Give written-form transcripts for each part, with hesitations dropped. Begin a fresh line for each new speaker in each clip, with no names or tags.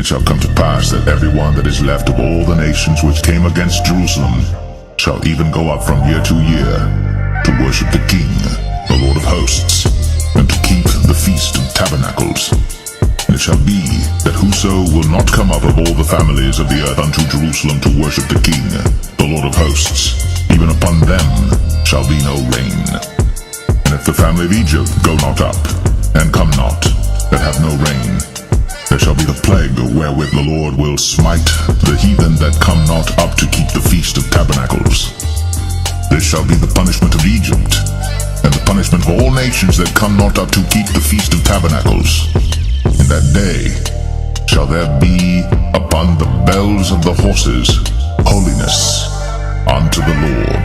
it shall come to pass that everyone that is left of all the nations which came against Jerusalem shall even go up from year to year to worship the King, the Lord of hosts, and to keep the Feast of Tabernacles. And it shall be that whoso will not come up of all the families of the earth unto Jerusalem to worship the King, the Lord of hosts, even upon them shall be no rain. And if the family of Egypt go not up, and come not, that have no rain, there shall be the plague wherewith the Lord will smite the heathen that come not up to keep the Feast of Tabernacles. This shall be the punishment of Egypt, and the punishment of all nations that come not up to keep the Feast of Tabernacles. In that day shall there be upon the bells of the horses holiness unto the Lord,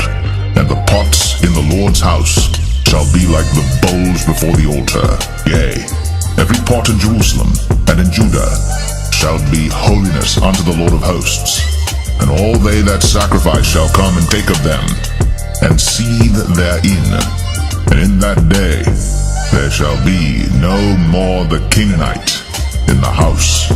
and the pots in the Lord's house shall be like the bowls before the altar. Yea, every pot in Jerusalem and in Judah shall be holiness unto the Lord of hosts, and all they that sacrifice shall come and take of them, and seethe therein. And in that day there shall be no more the Canaanite in the house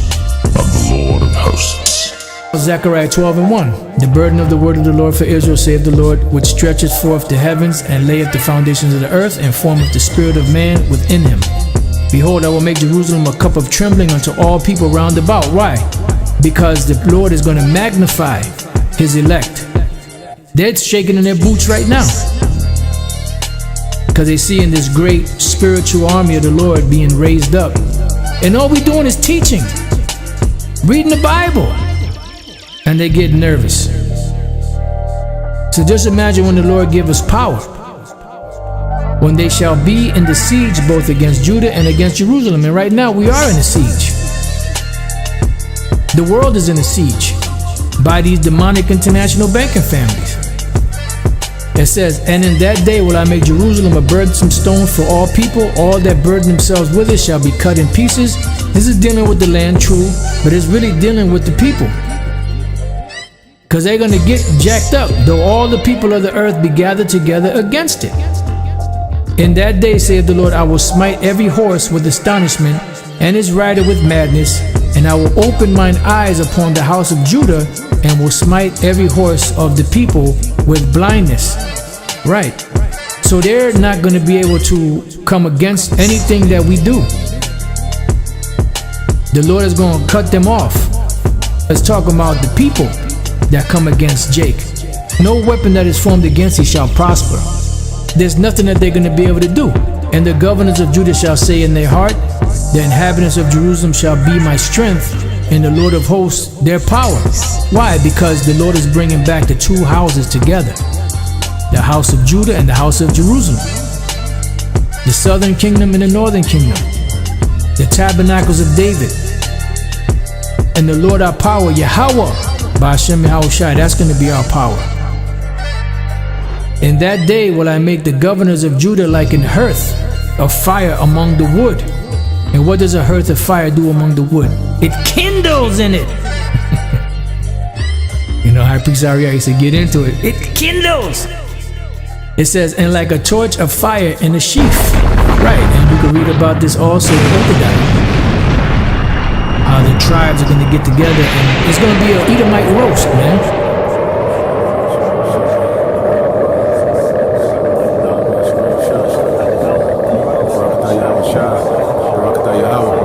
of the Lord of hosts.
Zechariah 12:1. The burden of the word of the Lord for Israel, saith the Lord, which stretcheth forth the heavens, and layeth the foundations of the earth, and formeth the spirit of man within him. Behold, I will make Jerusalem a cup of trembling unto all people round about. Why? Because the Lord is going to magnify his elect. They're shaking in their boots right now, because they see in this great spiritual army of the Lord being raised up. And all we're doing is teaching, reading the Bible, and they get nervous. So just imagine when the Lord give us power, when they shall be in the siege both against Judah and against Jerusalem. And right now we are in a siege. The world is in a siege by these demonic international banking families. It says, and in that day will I make Jerusalem a burdensome stone for all people. All that burden themselves with it shall be cut in pieces. This is dealing with the land, true, but it's really dealing with the people, because they're going to get jacked up, though all the people of the earth be gathered together against it. In that day, saith the Lord, I will smite every horse with astonishment, and his rider with madness, and I will open mine eyes upon the house of Judah, and will smite every horse of the people with blindness. Right. So they're not going to be able to come against anything that we do. The Lord is going to cut them off. Let's talk about the people that come against Jake. No weapon that is formed against thee shall prosper. There's nothing that they're going to be able to do. And the governors of Judah shall say in their heart, the inhabitants of Jerusalem shall be my strength, and the Lord of hosts their power. Why? Because the Lord is bringing back the two houses together, the house of Judah and the house of Jerusalem, the southern kingdom and the northern kingdom, the tabernacles of David, and the Lord our power, Yahweh, by Hashem Yahushai. That's going to be our power. In that day will I make the governors of Judah like an hearth of fire among the wood. And what does a hearth of fire do among the wood? It kindles in it. You know, High Priest Ariah used to get into it. It kindles. It says, and like a torch of fire in a sheaf. Right, and you can read about this also in Obadiah. How the tribes are going to get together, and it's going to be an Edomite roast, man.
Yahweh,